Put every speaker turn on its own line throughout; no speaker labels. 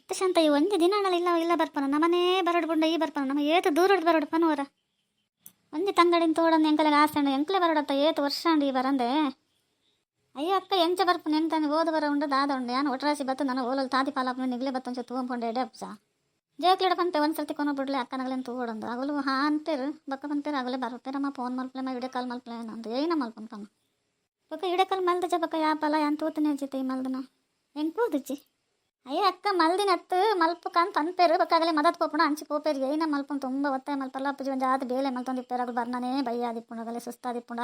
ಶಾಂತ ಈ ಒಂದೇ ದಿನ ಇಲ್ಲ ಇಲ್ಲ ಬರ್ಪನ ನಮ್ಮನೇ ಬರೋಡು ಬುಂಡ ಈ ಬರ್ಪನ ನಮ್ಮ ಏತು ದೂರ ಬರೋಡು ಪನವರ ಒಂದೇ ತಂಗಡಿನ ತೋಡಂದು ಎಂಕಲೆಗೆ ಆಸೆ ಎಂಕಲೆ ಬರೋಡತ್ತ ಏತು ವರ್ಷ ಅಂಡಿ ಬರಂದೆ ಅಯ್ಯೋ ಅಕ್ಕ ಎಂಚ ಬರ್ಪನ ಎಂತಾನೆ ಓದು ಬರ ಉಂಡು ದಾದ ಉಂಡು ಯಾನು ಒಟ್ರಾಸಿ ಬತ್ತು ನಾನು ಓಲಲ್ಲಿ ತಾತಿ ಪಾಲಪ್ಪನ ನಿಗ್ಲೆ ಬತ್ತೊಂಚ ತೂಂಪೊಂಡೆ ಎಡೆ ಅಪ್ಸ ಜೇಕ್ಲಿಡ ಬಂತೆ ಒಂದ್ಸರ್ತಿ ಕೊನೋ ಬಿಡ್ಲೆ ಅಕ್ಕನಗಲೇನು ತೂಡೊಂದು ಆಗಲು ಹಾ ಅಂತೇರು ಬಕ್ಕ ಬಂತೇರು ಆಗಲೇ ಬರುತ್ತೇರಮ್ಮ ಫೋನ್ ಮಲ್ಪಲೆಮ್ಮ ವಿಡಿಯೋ ಕಾಲ್ ಮಲ್ಪಲೆ ಅಂದು ಏನ ಮಲ್ಪನ ಬಕ್ಕ ವಿಡಿಯೋ ಕಾಲ್ ಮಲ್ದಜ ಬಕ್ಕ ಯಾಪಲ್ಲ ಯಾನ್ ತೂತನೇ ಹಚ್ಚಿತೆ ಈ ಮಲ್ದನ ಹೆಂಗೆ ಕೂದಿಚ್ಚಿ ಅಯ್ಯ ಅಕ್ಕ ಮಲ್ದಿನ ಹತ್ತು ಮಲ್ಪಕ್ಕಂತ ಅಂಪೇರು ಬಕ್ಕಾಗಲೇ ಮದತ್ ಪೋಪಣ ಹಂಚಿ ಪೋಪೇರು ಏನ ಮಲ್ಪನ್ ತುಂಬ ಒತ್ತಾಯ ಮಲ್ಪಲ್ಲ ಅಪ್ಪಜಿ ಒಂದು ಜಾತಿ ಬೇಲೆ ಮಲ್ತೊಂದಿಪ್ಪೇರಾಗಲು ಬರ್ನಾನೇ ಬಯ್ಯಾದಿಪ್ಪುಣಗಲೇ ಸುಸ್ತಾದಿಪ್ಪುಣ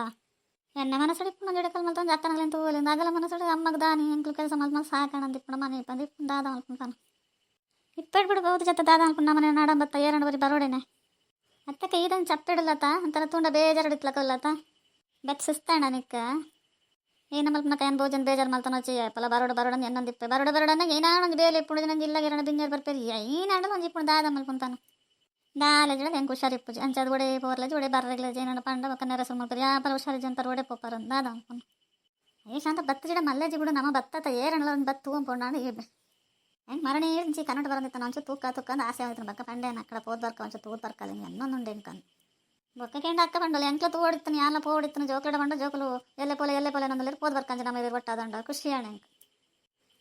ಎಣ್ಣೆ ಮನಸಡಿಪ್ಪುಣ ಗಿಡಕಲ್ ಮಲ್ತೊಂದು ಅಕ್ಕನಗಲೇನು ತೂವಲಿಂದ ಆಗಲ ಮನಸಡಿ ಅಮ್ಮಗ ದಾನಿ ಎಂಕ್ಲು ಕೆಲಸ ಮಲ್ಪಲ್ ಸಾಕಣಂದಿಪ್ಪುಣ ಮನೆ ಇಪ್ಪಂದಿಪ್ಪು ದಾದ ಮಲ್ಪಂತಾನ ಇಪ್ಪೇಡು ಬಿಡು ಬಹುದು ಜೊತೆ ದಾದ ಮಲ್ಪುಣ ನಮ್ಮನೆ ನಾಡಂಬತ್ತ ಏರಡು ಬರಿ ಬರೋಡೇನೆ ಅತ್ತಕ್ಕೆ ಇದನ್ನು ಚಪ್ಪಿಡಲತ್ತ ಅಂತರ ತುಂಡ ಬೇಜಾರಡಿತ್ಲಕಲ್ಲತ್ತ ಬೆತ್ ಸುಸ್ತಾಣ ನಿಕ್ಕ ಏನ ಮಲ್ಪನಕ ಏನು ಭೋಜನ ಬೇಜಾರು ಮಲ್ತಾನೋ ಚೇಯಪ್ಪಲ್ಲ ಬರೋಡನ ಎನ್ನೊಂದಿಪ್ಪೆ ಬರೋಡನ ಏನಾಣೊಂದು ಬೇಲೆ ಇಪ್ಪುಣ ನಂಗೆ ಇಲ್ಲ ಗಿರಣ ಬಿಂಜರ್ ಬರ್ಪೇರಿ ಏನಾಡಲ್ಲ ಒಂದು ಇಪ್ಪುಣ ದಾದ ಮಲ್ಪಂತಾನು ದಾಲೆ ಗಿಡ ಹೆಂಗೆ ಹುಷಾರಿಪ್ಪು ಅಂಚದು ಒಡೆ ಪೋರ್ಲಜ್ ಒಡೆ ಬರ್ರಗ್ಲ ಏನಣ್ಣ ಪಂಡ ಬಕ್ಕ ನೆರಸು ಮಲ್ಪರಿ ಯಾಪಲ ಹುಷಾರಿಜ್ ಅಂತಾರೆ ಒಡೆ ಪೋಪಾರ ದಾದ ಮಲ್ಪನು ಏ ಶಾಂತ ಬತ್ತ ಗಿಡ ಮಲ್ಲೆಜಿ ಬಿಡು ನಮ್ಮ ಬತ್ತತ ಏರಣಲ್ಲ ಒಂದು ಬತ್ತು ಹೂಂಪೊಂಡಾಣ ಏಬೆ ಹೆಂಗೆ ಮರಣಿ ಏಳ್ಚಿ ಕನ್ನಡ ಬರಂದಿತ್ತು ಒಂಚೂರು ತೂಕ ಅಂದು ಆಸೆ ಆಯ್ತು ಬಕ್ಕ ಪಂಡೇನ ಅಕ್ಕಡ ಪೋದ್ ಬರ್ಕ ಒಂಚೂರು ತೂತ್ ಬರ್ಕಲ್ಲ ಇನ್ನೊಂದುಂಡೆ ಎಂಕಂದು ಬೊಕ್ಕ ಕೆಂಡ ಅಕ್ಕ ಬಂಡಲ್ಲ ಎಂಕ್ಲ ತೂ ಓಡಿತ್ತನು ಯಾಲ ಪೋಡಿತ್ತನು ಜೋಕಡ ಬಂಡ ಜೋಕಲು ಎಲ್ಲೆ ಪೋಲೆ ನಂದಲ್ಲಿ ಪೋದ್ ಬರ್ಕಂಜ ನಮ್ಮ ಎದುರು ಒಟ್ಟಾದಂಡ ಖುಷಿ ಅಣ್ಣ ಹೆಂಗೆ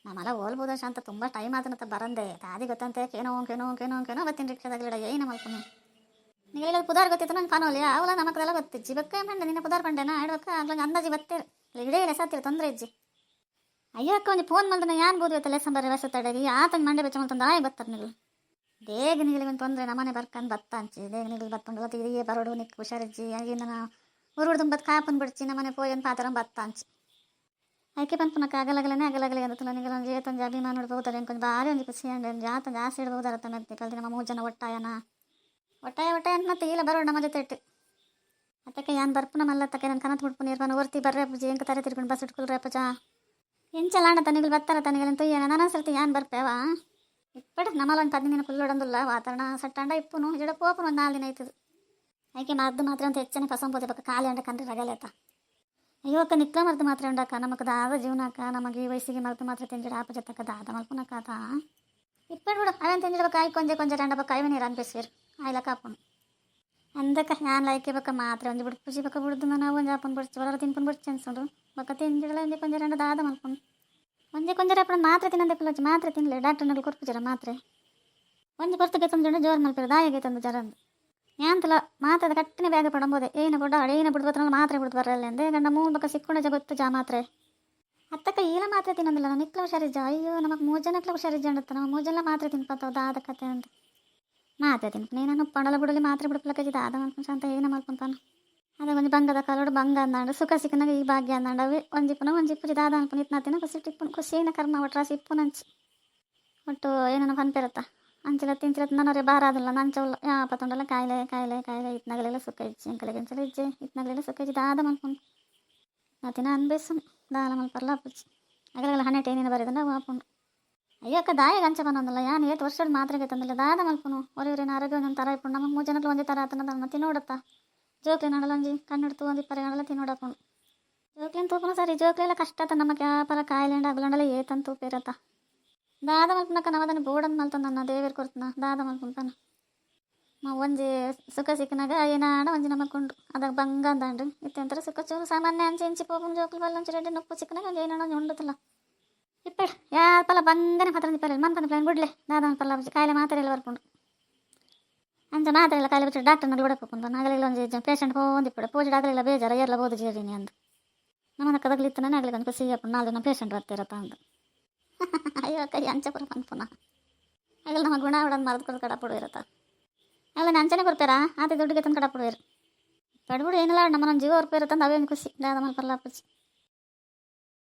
ನಮ್ಮಲ್ಲ ಓಲ್ಬೋದ ಶಾಂತ ತುಂಬ ಟೈಮ್ ಆತನತ್ತ ಬರಂದೆ ತಾದಿ ಗೊತ್ತಂತೆ ಕೇನೋ ಬತ್ತೀನಿ ರಿಕ್ಷಾದಾಗಲಿಡ ಏನ ಮಲ್ಪನು ನೀವೆಲ್ಲ ಪುದಾರ್ ಗೊತ್ತಿತ್ತು ನಂಗೆ ಕಾಣೋಲಿ ಅವಲ್ಲ ನಮಗೆಲ್ಲ ಗೊತ್ತಿಜ್ಜಿ ಬಕ್ಕ ಬಂಡೆ ನಿನ್ನ ಪುದಾರ್ ಬಂಡೆನಾ ಆಡ್ಬೇಕ ಆಗ್ಲಂಗೆ ಅಂದಾಜಿ ಬತ್ತೇರು ಇಡೇ ಲೆಸತ್ತಿರ ತೊಂದರೆ ಇಜ್ಜಿ ಅಯ್ಯೋ ಅಕ್ಕ ಒಂದು ಫೋನ್ ಮಲ್ದನ ಯಾನ್ ಬೋದು ಲೆಸನ್ ಬರ್ರಿ ವಸತ್ತಡಗಿ ಆತಂಗೆ ಮಂಡೆ ಬೆಚ್ಚ ಮಲ್ತಂದು ಆಯ್ ಬರ್ತಾರೆ ನೀವು ದೇಗ ನಿಗಲಿಗೆ ಒಂದು ತೊಂದರೆ ನಮ್ಮನೆ ಬರ್ಕಂದು ಬತ್ತ ಅಂಚಿ ದೇಗ ನಿಗಲಿ ಬತ್ತೊಂಡು ಗೊತ್ತಿ ಇದೇ ಬರೋಡು ನಿಕ್ ಹುಷಾರಿಜ್ಜಿ ಆಗಿಂದ ನಾವು ಊರು ತುಂಬತ್ತು ಕಾಪನ್ ಬಿಡ್ಚಿ ನಮ್ಮನೆ ಪೋಯನ್ ಪಾತ್ರ ಬತ್ತ ಅಂಚಿ ಆಯ್ಕೆ ಪನ್ಪನಕ್ಕೆ ಅಗಲಗಲೇ ಅಂತ ನನಗೆ ಜೇತಂಜಿ ಅಭಿಮಾನ ನೋಡ್ಬೋದಾರೆ ಕೊಂಚ ಭಾರಿ ಒಂದು ಖುಷಿ ಅಂಡೆ ಜಾತಂಜ ಆಸೆ ಇಡ್ಬೋದಾರ ತನತ್ತೆ ಕಲ್ತಿ ನಮ್ಮ 3 ಜನ ಒಟ್ಟಾಯ ಅಂತ ಮತ್ತೆ ಇಲ್ಲ ಬರೋಡು ನಮ್ಮ ಜೊತೆ ಇಟ್ಟು ಅತ್ತಕ್ಕೆ ಯಾನ್ ಬರ್ಪುನ ಮಲ್ಲತ್ತಕ್ಕೆ ನಾನು ಕನತ್ ಮುಟ್ಪು ನೀರ್ಬನ ಓರ್ತಿ ಬರ್ರೆ ಅಪ್ಪಜಿ ಎಂಕ ತಾರೆ ತಿರ್ಕೊಂಡು ಬಸ್ ಇಟ್ಕೊಳ್ರಿ ಅಪ್ಪಜ ಎಂಚಲಾಣ ತನಿಗಳು ಬರ್ತಾರ ತನಿಗಳಂತೂ ಏನ ನನ್ನ ಸರ್ತಿ ಯಾನ್ ಬರ್ಪೇವಾ ಇಪ್ಪಡು ನಮ್ಮಲ್ಲ ಒಂದು 10 ದಿನ ಫುಲ್ ಹೊಡಂದಿಲ್ಲ ವಾತಾವರಣ ಸಟ್ಟಂಡ ಇಪ್ಪುನು ಜಡ ಪೋಪನು ಒಂದು 4 ದಿನ ಆಯ್ತದು ಆಯ್ಕೆ ಮದ್ದು ಮಾತ್ರ ಅಂತ ಹೆಚ್ಚನೆ ಪಸಂಪೋದೆ ಪಕ್ಕ ಖಾಲಿ ಅಂಡ ಕಂಡ್ರೆ ರಗಲೇತ ಅಯ್ಯೋ ಅಕ್ಕ ನಿಕ್ಕ ಮರ್ದು ಮಾತ್ರ ಉಂಡಕ್ಕ ನಮಗೆ ದಾದ ಜೀವನಕ್ಕ ನಮಗೆ ಈ ವಯಸ್ಸಿಗೆ ಮರ್ದು ಮಾತ್ರ ತಿಂಜಿಡ ಆಪ ಜೊತ್ತಕ್ಕ ದಾದ ಮಲ್ಪುನಕ್ಕಾತ ಇಪ್ಪಡು ಬಿಡು ಅವೇನು ತಿಂಜಿಡ್ಬೇಕು ಆಯ್ ಕೊಂಜೆ ರಂಡ ಬಕ್ಕ ಐವ ನೀರು ಅನ್ಪಿಸ್ವೇರು ಆಯ್ಲ ಕಾಪುನು ಅಂದಕ್ಕ ನಾನು ಲೈಕೆ ಬಕ್ಕ ಮಾತ್ರ ಒಂದು ಬಿಡು ಖುಷಿ ಬಕ್ಕ ಬಿಡುದು ನಾವು ಒಂದು ಆಪನ್ ಬಿಡ್ಚಿ ಹೊರ ತಿನ್ಪುನ್ ಬಿಡ್ಚಿ ಅನ್ಸೋದು ಬಕ್ಕ ತಿಂಜಿಡಲ ಕೊಂಜೆ ರಂಡ ದಾದ ಮಲ್ಪುನು ಕೊಂಜೆ ರಪ್ಪಣ ಮಾತ್ರ ತಿನ್ನಂದೆ ಕುಲಚ್ಚಿ ಮಾತ್ರ ತಿನ್ನಲೆ ಡಾಕ್ಟರ್ನಲ್ಲಿ ಕೊರ್ಪುಜರ ಮಾತ್ರೆ ಒಂಜಿ ಪೊರ್ತಗೆ ತಂದು ಜೋರು ಮಲ್ಪಿರ ದಾಯಿಗೆ ತಂದು ಜರಂದು ಯಾಂತಲ ಮಾತ್ರದ ಕಟ್ಟಿನ ಬ್ಯಾಗ ಪಡಂಬೋದೆ ಏನ ಬಿಡ ಏನ ಬಿಡ್ಬೋದ್ರ ಮಾತ್ರೆ ಬಿಡ್ದು ಬರಲ್ಲ ಅಂದೆ ಗಂಡ 3 ಬಕ್ಕ ಸಿಕ್ಕೊಂಡ ಗೊತ್ತು ಜಾ ಮಾತ್ರೆ ಅತ್ತಕ್ಕ ಈಲ ಮಾತ್ರೆ ತಿನ್ನೋದಿಲ್ಲ ನಾನು ನಿಕ್ಲ ಹುಷಾರಿಜ್ಜ ಅಯ್ಯೋ ನಮಗೆ 3 ಜನಕ್ಲ ಹುಷಾರಿಜ್ಜ ಅಂಡತ್ತ ನಾವು 3 ಜನ ಮಾತ್ರೆ ತಿನ್ಪತ್ತವ ದಾದ ಕತೆ ಅಂತ ಮಾತ್ರೆ ತಿನ್ಪು ನಾನು ಪಡಲ ಬಿಡಲಿ ಮಾತ್ರೆ ಬಿಡ್ಪಲಕ್ಕಿ ದಾದ ಮಲ್ಪನ್ ಅಂತ ಏನ ಮಲ್ಪಂತಾನ ಅದ ಒಂದು ಬಂಗದ ಕಾಲೋಡು ಬಂಗ ಅಂದಾಂಡು ಸುಖ ಸಿಕ್ಕನಾಗ ಈ ಭಾಗ್ಯ ಅಂದಾಂಡ ಅವೆ ಒಂಜಿಪ್ಪುಜಿ ದಾದ ಅನ್ಪುನ ಇತ್ನಾತಿನ ಖುಷಿಟ್ಟಿಪ್ಪುನು ಖುಷಿನ ಕರ್ಮ ಒಟ್ರಾಸಿ ಇಪ್ಪುನ ಅಂಚಿ ಒಟ್ಟು ಏನೋ ಪನ್ಪೆರತ್ತ ಅಂಚಿಲತ್ತು ನನ್ನವರೇ ಬಾರ ಅದಲ್ಲ ನಂಚವಲ್ಲ ಯಾಪ ತೊಂಡಲ್ಲ ಕಾಯಿಲೆ ಇತ್ನಾಗಲೆಲ್ಲ ಸುಖ ಇಜ್ಜಿ ಎಂಕಲೆಗೆ ಎಂಚಲ ಇಜ್ಜೆ ಇತ್ನಾಗಲೆಲ್ಲ ಸುಖ ಇಜ್ಜಿ ದಾದ ಮಲ್ಪುನು ನಾತಿನ ಅನ್ಬೇಸು ದಾಲ ಮಲ್ಪರ್ಲ ಅಪ್ಪಚ್ಚಿ ಅಗಲೆಲ್ಲ 18 ಏನೇನು ಬರೆದಂಡ ವಾಪುಂಡು ಅಯ್ಯೋ ಅಕ್ಕ ದಾಯಿಗೆ ಅಂಚ ಬಂದೊಂದಲ್ಲ ಯಾನು 8 ವರ್ಷದ ಮಾತ್ರೆಗೆ ತಂದಿಲ್ಲ ದಾದ ಮಲ್ಪುನು ಒರೆಯವರೇನು ಆರೋಗ್ಯ ಒಂದೊಂದು ಥರ ಇಪ್ಪುಂಡು ನಮಗೆ 3 ಜನಕ್ಕೆ ಒಂದೇ ಥರ ಆತನ ನನ್ನ ತಿನ್ನೋಡತ್ತ ಜೋಕ್ಲಿ ನಡಲ್ಲ ಒಂಜಿ ಕಣ್ಣೆಡ್ತು ಒಂದು 20 ಗಂಡಲ್ಲ ತಿನ್ನೋಡಪ್ಪುಂಡು ಜೋಕ್ಲಿನ ತೂಪುನು ಸರಿ ಜೋಕ್ಲೆಲ್ಲ ಕಷ್ಟ ಆತ ನಮಗೆ ಯಾಪಲ ಕಾಯಿಲೆ ಅಗಲಂಡಲ್ಲ ಏತಂತ ತೂಪೇರತ್ತ ದಾದ ಮಲ್ಪನಕ್ಕ ನವದನ್ನು ಬೋಡನ್ ಮಲ್ತಂದು ನನ್ನ ದೇವೇರು ಕೊಡ್ತನ ದಾದ ಮಲ್ಪಂತಾನ ಒಂಜಿ ಸುಖ ಸಿಕ್ಕನಾಗ ಏನಾಡ ಒಂಜಿ ನಮಕೊಂಡು ಅದಾಗ ಬಂಗ ಅಂದಾಂಡು ಇತ್ತಂತರ ಸುಖ ಚೂರು ಸಾಮಾನ್ಯ ಅಂಚಿ ಎಂಚಿ ಪೋಪನ್ ಜೋಕ್ಲಿ ಬಲ್ಲಂಚು ರೆಡ್ಡಿ ನೊಪ್ಪು ಸಿಕ್ಕನಾಗ ಒಂದು ಏನಾಡ ಒಂದು ಉಂಡುತ್ತಲ್ಲ ಇಪ್ಪೇಡು ಯಾಪಲ ಬಂಗನೆ ಪತ್ರ ನಿಪ್ಪಲ್ಲ ಮನ್ಪನ ಪ್ಲಾನ್ ಬಿಡ್ಲೆ ದಾದ ಮಲ್ಪಲ್ಲ ಕಾಯಿಲೆ ಮಾತ್ರೆ ಎಲ್ಲ ಬರ್ಕೊಂಡು ಅಂಚ ಮಾತ್ರೆ ಎಲ್ಲ ಕಾಯಿಲೆ ಬಿಟ್ಟು ಡಾಕ್ಟರ್ನಲ್ಲಿ ಓಡಪ್ಪಂತ ಆಗಲಿಲ್ಲ ಒಂದು ಪೇಷಂಟ್ ಹೋಗಿಪ್ಪಡು ಪೂಜೆ ಆಗಲಿಲ್ಲ ಬೇಜಾರ ಎಲ್ಲ ಬೋದು ಜೀರಿನಿ ಅಂದು ನಮ್ಮನ್ನ ಕದಗ್ಲಿತ್ತು ನಾನು ಆಗಲಿಲ್ಲ ಒಂದು ಖುಷಿ ಅಪ್ಪು 4 ದಿನ ಪೇಷಂಟ್ ಬರ್ತಿರತ್ತ ಅಂದು ಅಯ್ಯೋ ಕೈ ಅಂಚಪುರ ಪನ್ಪುನ ಆಗಲ್ಲ ನಮ್ಮ ಗುಣ ಹೊಡೋದು ಮರದ್ಕೊಂಡು ಕಡಪುಡು ಇರತ್ತ ಆಗಲ್ಲ ಅಂಚನೆ ಕೊಡ್ಪೇರಾ ಆತ ದುಡ್ಡಿಗೆ ತಂದು ಕಡಪುಡು ಇರು ಪಡ್ಬಿಡು ಏನಿಲ್ಲ ನಮ್ಮನ್ನ ಜೀವ ಹೊರ್ಪು ಇರತ್ತಂದು ಅವೇನು ಖುಷಿ ದಾದ ಮಲ್ಪಲ್ಲ ಅಪ್ಪಚ್ಚಿ